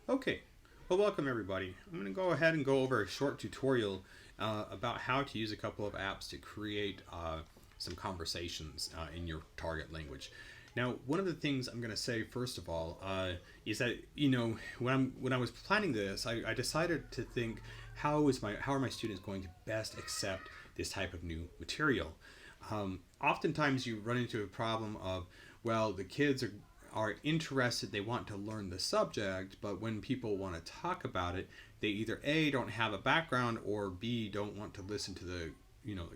Okay, well welcome everybody. I'm going to go ahead and go over a short tutorial about how to use a couple of apps to create some conversations in your target language. Now, one of the things I'm going to say first of all is that when I was planning this, I decided to think how are my students going to best accept this type of new material. Oftentimes you run into a problem of, well, the kids are interested, they want to learn the subject, but when people want to talk about it, they either A, don't have a background, or B, don't want to listen to the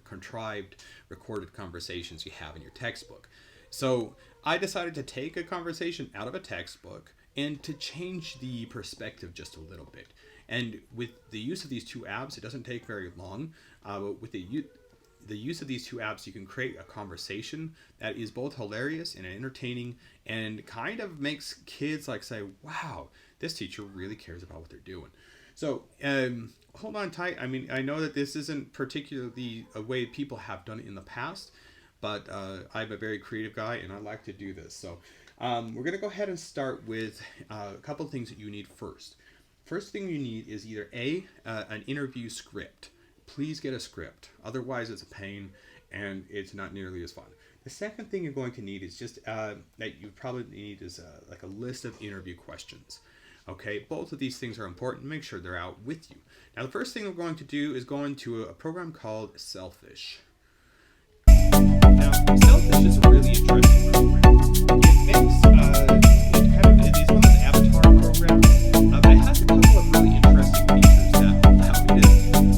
contrived recorded conversations you have in your textbook. So I decided to take a conversation out of a textbook and to change the perspective just a little bit. And with the use of these two apps, it doesn't take very long. But with the use of these two apps, you can create a conversation that is both hilarious and entertaining and kind of makes kids like say, wow, this teacher really cares about what they're doing. So hold on tight. I mean, I know that this isn't particularly a way people have done it in the past, but I'm a very creative guy and I like to do this. So we're going to go ahead and start with a couple of things that you need first. First thing you need is either an interview script. Please get a script. Otherwise, it's a pain and it's not nearly as fun. The second thing you're going to need is just that you probably need is like a list of interview questions. Okay, both of these things are important. Make sure they're out with you. Now, the first thing we're going to do is go into a program called Selfish. Now, Selfish is a really interesting program. It makes it's one of those avatar programs, but it has a couple of really interesting features that allow me to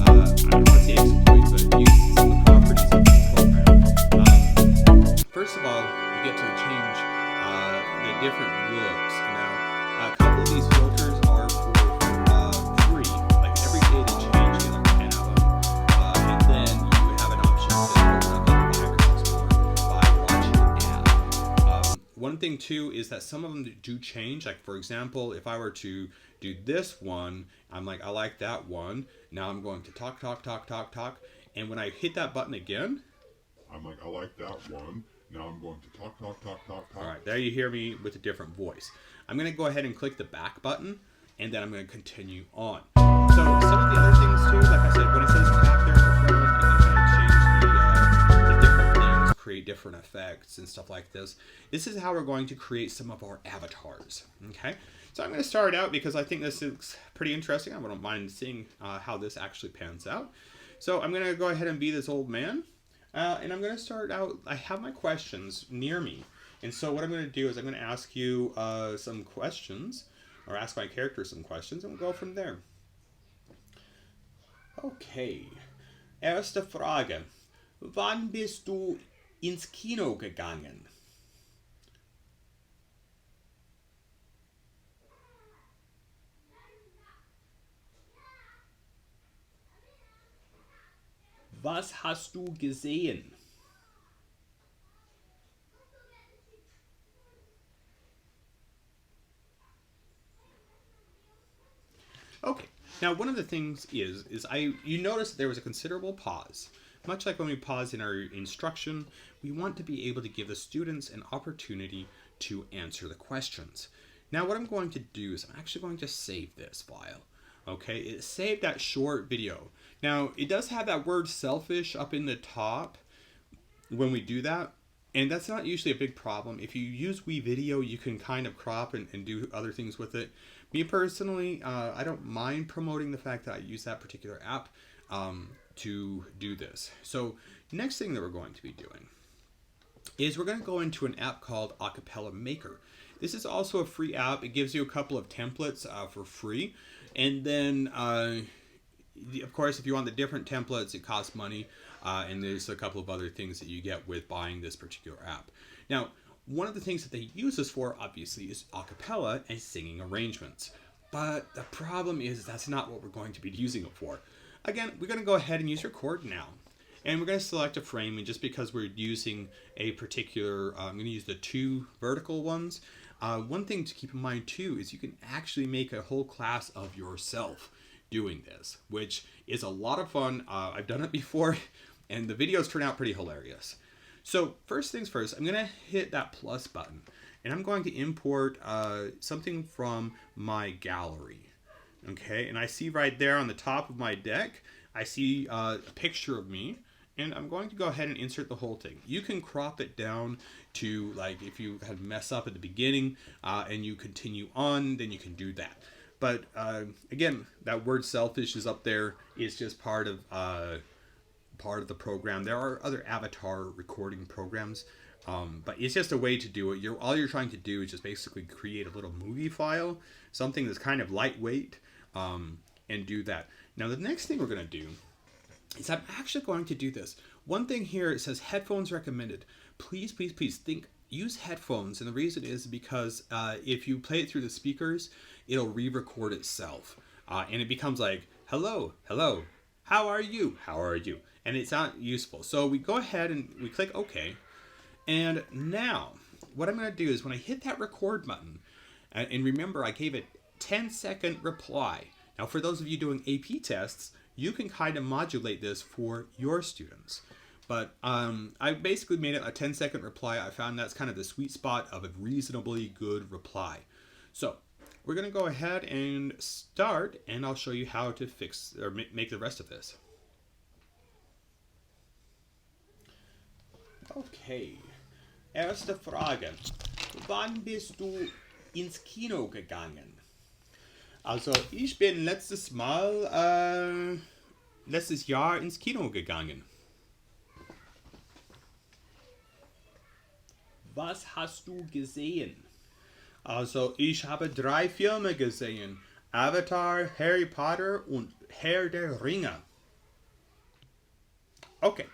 I don't want to say exploit, but use some of the properties of the program. First of all, you get to change the different looks. Now, a couple of these filters are for free. Like every day they change, you get like 10 of them. And then you have an option to filter like 5 or 6 more by watching an ad. One thing too is that some of them do change. Like for example, if I were to do this one, I'm like, I like that one. Now I'm going to talk. And when I hit that button again, I'm like, I like that one. Now I'm going to talk. All right, there you hear me with a different voice. I'm going to go ahead and click the back button, and then I'm going to continue on. So some of the other things too, like I said, when it says tap there in the front, you can kind of change the different things, create different effects and stuff like this. This is how we're going to create some of our avatars. Okay, so I'm going to start out because I think this is pretty interesting. I don't mind seeing how this actually pans out. So I'm going to go ahead and be this old man. And I'm going to start out, I have my questions near me. And so what I'm going to do is I'm going to ask you some questions, or ask my character some questions, and we'll go from there. Okay. Erste Frage. Wann bist du ins Kino gegangen? Was hast du gesehen? Okay, now one of the things is you notice that there was a considerable pause. Much like when we pause in our instruction, we want to be able to give the students an opportunity to answer the questions. Now what I'm going to do is I'm actually going to save this file. Okay, it saved that short video. Now, it does have that word selfish up in the top when we do that, and that's not usually a big problem. If you use WeVideo, you can kind of crop and do other things with it. Me personally, I don't mind promoting the fact that I use that particular app to do this. So, next thing that we're going to be doing is we're going to go into an app called Audacity Maker. This is also a free app. It gives you a couple of templates for free. And then, of course, if you want the different templates, it costs money. And there's a couple of other things that you get with buying this particular app. Now, one of the things that they use this for, obviously, is a cappella and singing arrangements. But the problem is that's not what we're going to be using it for. Again, we're going to go ahead and use record now. And we're going to select a frame. And just because we're using a particular, I'm going to use the 2 vertical ones. One thing to keep in mind too is you can actually make a whole class of yourself doing this, which is a lot of fun. I've done it before and the videos turn out pretty hilarious. So first things first, I'm going to hit that plus button. and I'm going to import something from my gallery. Okay, and I see right there on the top of my deck, I see a picture of me, and I'm going to go ahead and insert the whole thing. You can crop it down to, like, if you had mess up at the beginning and you continue on, then you can do that. But again, that word selfish is up there. It's just part of the program. There are other avatar recording programs, but it's just a way to do it. All you're trying to do is just basically create a little movie file, something that's kind of lightweight, and do that. Now, the next thing we're going to do is I'm actually going to do this. One thing here, it says headphones recommended. Please, please, please use headphones. And the reason is because if you play it through the speakers, it'll re-record itself. And it becomes like, hello, hello, how are you? How are you? And it's not useful. So we go ahead and we click OK. And now what I'm going to do is when I hit that record button, and remember I gave it 10-second reply. Now for those of you doing AP tests, you can kind of modulate this for your students. But I basically made it a 10-second reply. I found that's kind of the sweet spot of a reasonably good reply. So we're going to go ahead and start, and I'll show you how to fix or make the rest of this. Okay. Erste Frage. Wann bist du ins Kino gegangen? Also, ich bin letztes Jahr ins Kino gegangen. Was hast du gesehen? Also, ich habe 3 Filme gesehen. Avatar, Harry Potter und Herr der Ringe. Okay,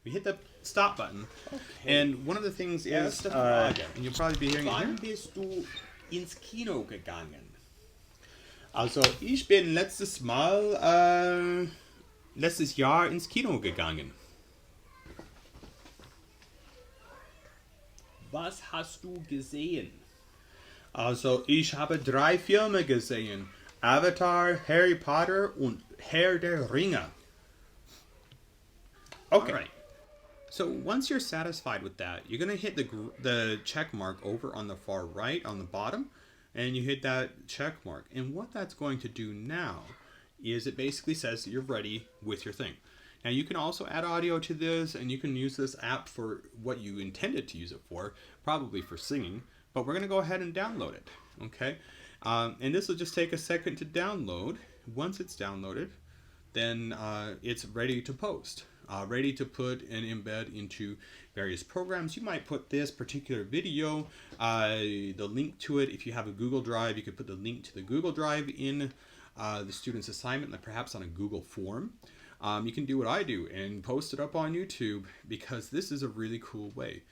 we hit the stop button. Okay. And one of the things is, and you'll probably be hearing Wann it here. bist du ins Kino gegangen? Also, ich bin letztes Jahr ins Kino gegangen. Was hast du gesehen? Also, ich habe 3 Filme gesehen. Avatar, Harry Potter und Herr der Ringe. Okay. Right. So once you're satisfied with that, you're going to hit the check mark over on the far right on the bottom, and you hit that check mark. And what that's going to do now is it basically says that you're ready with your thing. Now you can also add audio to this, and you can use this app for what you intended to use it for, probably for singing, but we're going to go ahead and download it, okay? And this will just take a second to download. Once it's downloaded, then it's ready to post. Ready to put and embed into various programs. You might put this particular video, the link to it. If you have a Google Drive, you could put the link to the Google Drive in the student's assignment, like perhaps on a Google form. You can do what I do and post it up on YouTube, because this is a really cool way.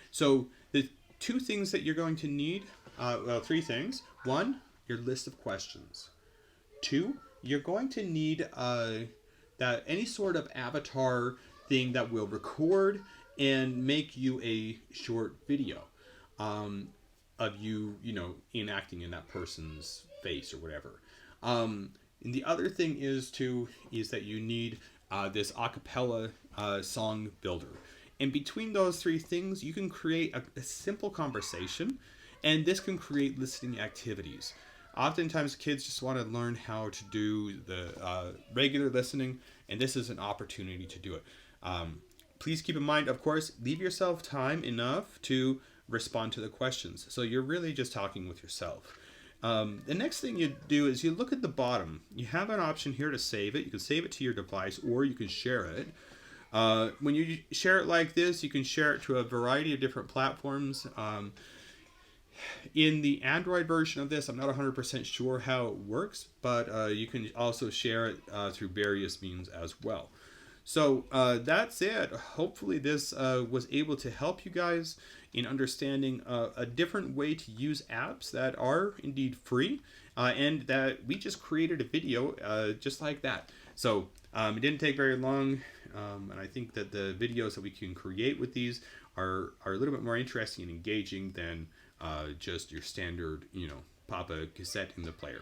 So the 2 things that you're going to need, well, 3 things. 1, your list of questions. 2, you're going to need that any sort of avatar thing that will record and make you a short video of you, enacting in that person's face or whatever. And the other thing is that you need this acapella song builder. And between those 3 things, you can create a simple conversation, and this can create listening activities. Oftentimes kids just want to learn how to do the regular listening, and this is an opportunity to do it. Please keep in mind, of course, leave yourself time enough to respond to the questions. So you're really just talking with yourself. The next thing you do is you look at the bottom. You have an option here to save it. You can save it to your device, or you can share it. When you share it like this, you can share it to a variety of different platforms. In the Android version of this, I'm not 100% sure how it works, but you can also share it through various means as well. So that's it. Hopefully this was able to help you guys in understanding a different way to use apps that are indeed free, and that we just created a video just like that. So it didn't take very long, and I think that the videos that we can create with these are a little bit more interesting and engaging than just your standard, pop a cassette in the player.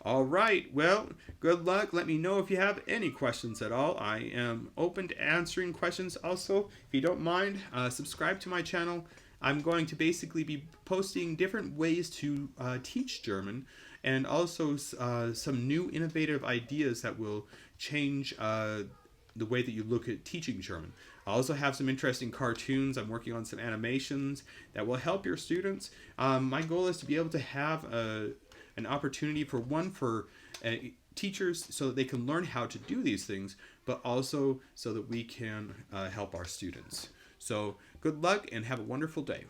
All right, well, good luck. Let me know if you have any questions at all. I am open to answering questions. Also, if you don't mind, subscribe to my channel. I'm going to basically be posting different ways to teach German, and also some new innovative ideas that will change the way that you look at teaching German. I also have some interesting cartoons. I'm working on some animations that will help your students. My goal is to be able to have an opportunity for teachers so that they can learn how to do these things, but also so that we can help our students. So good luck and have a wonderful day.